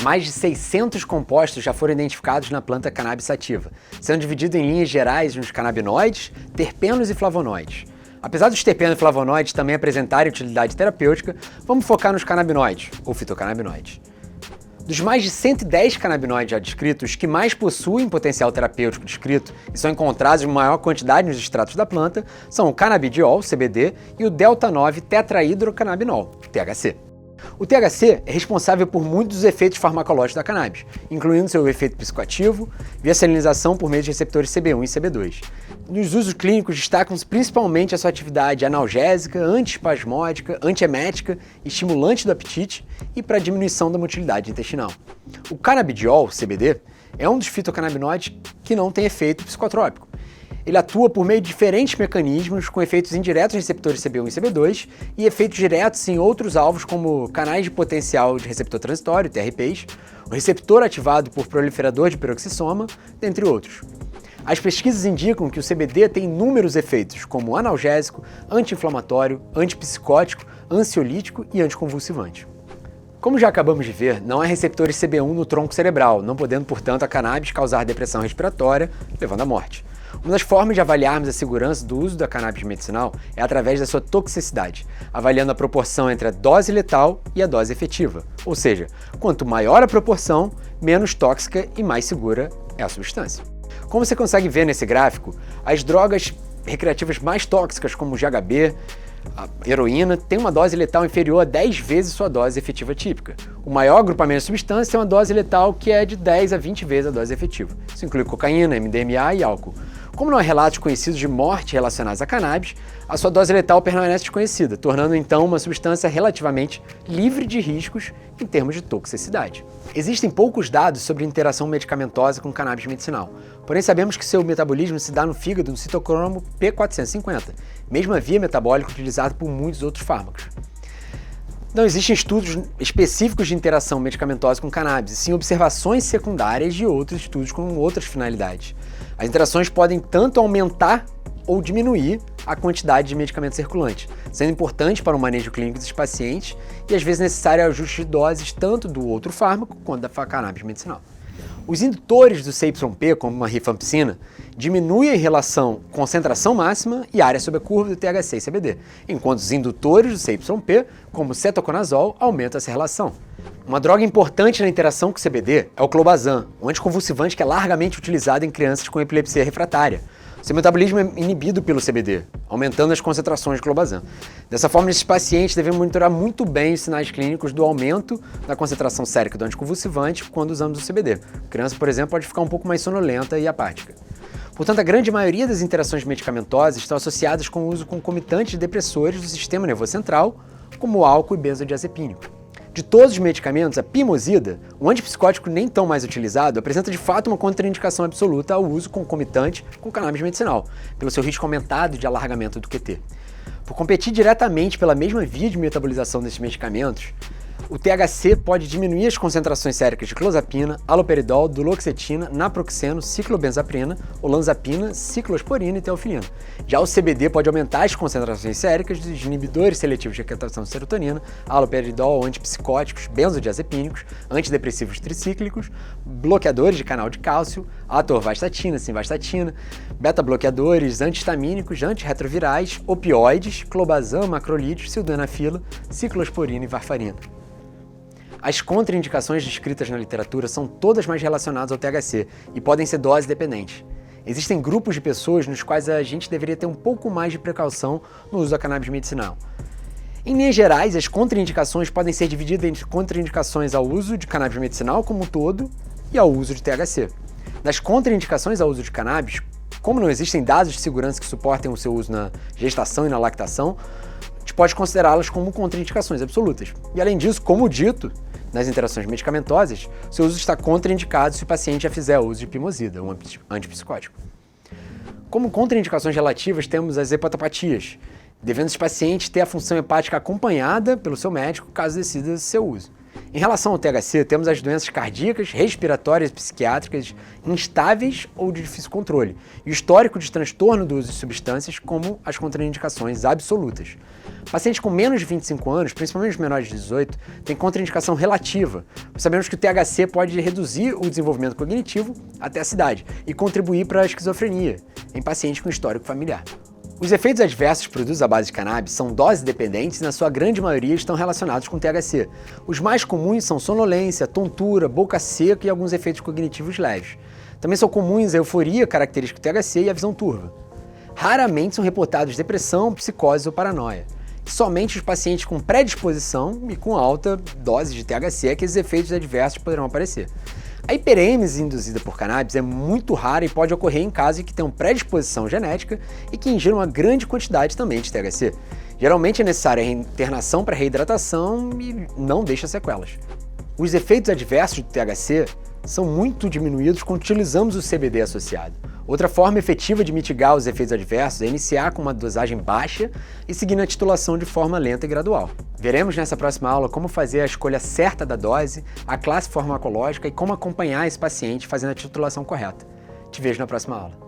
Mais de 600 compostos já foram identificados na planta cannabis sativa, sendo dividido em linhas gerais nos canabinoides, terpenos e flavonoides. Apesar dos terpenos e flavonoides também apresentarem utilidade terapêutica, vamos focar nos canabinoides, ou fitocannabinoides. Dos mais de 110 canabinoides já descritos, os que mais possuem potencial terapêutico descrito e são encontrados em maior quantidade nos extratos da planta são o canabidiol, CBD, e o delta-9 tetrahidrocannabinol, THC. O THC é responsável por muitos dos efeitos farmacológicos da cannabis, incluindo seu efeito psicoativo, via salinização por meio de receptores CB1 e CB2. Nos usos clínicos destacam-se principalmente a sua atividade analgésica, antiespasmódica, antiemética, estimulante do apetite e para diminuição da motilidade intestinal. O canabidiol, CBD, é um dos fitocannabinoides que não tem efeito psicotrópico. Ele atua por meio de diferentes mecanismos, com efeitos indiretos em receptores CB1 e CB2 e efeitos diretos em outros alvos como canais de potencial de receptor transitório, TRPs, o receptor ativado por proliferador de peroxissoma, dentre outros. As pesquisas indicam que o CBD tem inúmeros efeitos, como analgésico, anti-inflamatório, antipsicótico, ansiolítico e anticonvulsivante. Como já acabamos de ver, não há receptores CB1 no tronco cerebral, não podendo, portanto, a cannabis causar depressão respiratória, levando à morte. Uma das formas de avaliarmos a segurança do uso da cannabis medicinal é através da sua toxicidade, avaliando a proporção entre a dose letal e a dose efetiva. Ou seja, quanto maior a proporção, menos tóxica e mais segura é a substância. Como você consegue ver nesse gráfico, as drogas recreativas mais tóxicas, como o GHB, a heroína, tem uma dose letal inferior a 10 vezes sua dose efetiva típica. O maior agrupamento de substâncias tem uma dose letal que é de 10 a 20 vezes a dose efetiva. Isso inclui cocaína, MDMA e álcool. Como não há relatos conhecidos de morte relacionados à cannabis, a sua dose letal permanece desconhecida, tornando então uma substância relativamente livre de riscos em termos de toxicidade. Existem poucos dados sobre interação medicamentosa com cannabis medicinal, porém sabemos que seu metabolismo se dá no fígado no citocromo P450, mesma via metabólica utilizada por muitos outros fármacos. Não existem estudos específicos de interação medicamentosa com cannabis, e sim observações secundárias de outros estudos com outras finalidades. As interações podem tanto aumentar ou diminuir a quantidade de medicamento circulante, sendo importante para o manejo clínico desses pacientes e às vezes necessário ajuste de doses tanto do outro fármaco quanto da cannabis medicinal. Os indutores do CYP, como a rifampicina, diminuem em relação concentração máxima e área sob a curva do THC e CBD, enquanto os indutores do CYP, como o cetoconazol, aumentam essa relação. Uma droga importante na interação com o CBD é o clobazam, um anticonvulsivante que é largamente utilizado em crianças com epilepsia refratária. Seu metabolismo é inibido pelo CBD, aumentando as concentrações de clobazam. Dessa forma, esses pacientes devem monitorar muito bem os sinais clínicos do aumento da concentração sérica do anticonvulsivante quando usamos o CBD. A criança, por exemplo, pode ficar um pouco mais sonolenta e apática. Portanto, a grande maioria das interações medicamentosas estão associadas com o uso concomitante de depressores do sistema nervoso central, como o álcool e benzodiazepínico. De todos os medicamentos, a pimosida, um antipsicótico nem tão mais utilizado, apresenta de fato uma contraindicação absoluta ao uso concomitante com cannabis medicinal, pelo seu risco aumentado de alargamento do QT. Por competir diretamente pela mesma via de metabolização desses medicamentos, o THC pode diminuir as concentrações séricas de clozapina, haloperidol, duloxetina, naproxeno, ciclobenzaprina, olanzapina, ciclosporina e teofilina. Já o CBD pode aumentar as concentrações séricas dos inibidores seletivos de recaptação de serotonina, haloperidol, antipsicóticos, benzodiazepínicos, antidepressivos tricíclicos, bloqueadores de canal de cálcio, atorvastatina, simvastatina, beta-bloqueadores, antihistamínicos, antirretrovirais, opioides, clobazam, macrolídeos, sildenafila, ciclosporina e varfarina. As contraindicações descritas na literatura são todas mais relacionadas ao THC e podem ser dose dependentes. Existem grupos de pessoas nos quais a gente deveria ter um pouco mais de precaução no uso da cannabis medicinal. Em linhas gerais, as contraindicações podem ser divididas entre contraindicações ao uso de cannabis medicinal como um todo e ao uso de THC. Das contraindicações ao uso de cannabis, como não existem dados de segurança que suportem o seu uso na gestação e na lactação, a gente pode considerá-las como contraindicações absolutas. E além disso, como dito, nas interações medicamentosas, seu uso está contraindicado se o paciente já fizer uso de pimosida, um antipsicótico. Como contraindicações relativas, temos as hepatopatias, devendo os pacientes ter a função hepática acompanhada pelo seu médico caso decida seu uso. Em relação ao THC, temos as doenças cardíacas, respiratórias e psiquiátricas instáveis ou de difícil controle, e o histórico de transtorno do uso de substâncias como as contraindicações absolutas. Pacientes com menos de 25 anos, principalmente os menores de 18, têm contraindicação relativa, pois sabemos que o THC pode reduzir o desenvolvimento cognitivo até a idade e contribuir para a esquizofrenia em pacientes com histórico familiar. Os efeitos adversos produzidos à base de cannabis são dose dependentes e, na sua grande maioria, estão relacionados com THC. Os mais comuns são sonolência, tontura, boca seca e alguns efeitos cognitivos leves. Também são comuns a euforia, característica do THC, e a visão turva. Raramente são reportados depressão, psicose ou paranoia. E somente os pacientes com predisposição e com alta dose de THC é que esses efeitos adversos poderão aparecer. A hiperêmese induzida por cannabis é muito rara e pode ocorrer em casos em que tenham predisposição genética e que ingiram uma grande quantidade também de THC. Geralmente é necessária a internação para reidratação e não deixa sequelas. Os efeitos adversos do THC são muito diminuídos quando utilizamos o CBD associado. Outra forma efetiva de mitigar os efeitos adversos é iniciar com uma dosagem baixa e seguir a titulação de forma lenta e gradual. Veremos nessa próxima aula como fazer a escolha certa da dose, a classe farmacológica e como acompanhar esse paciente fazendo a titulação correta. Te vejo na próxima aula.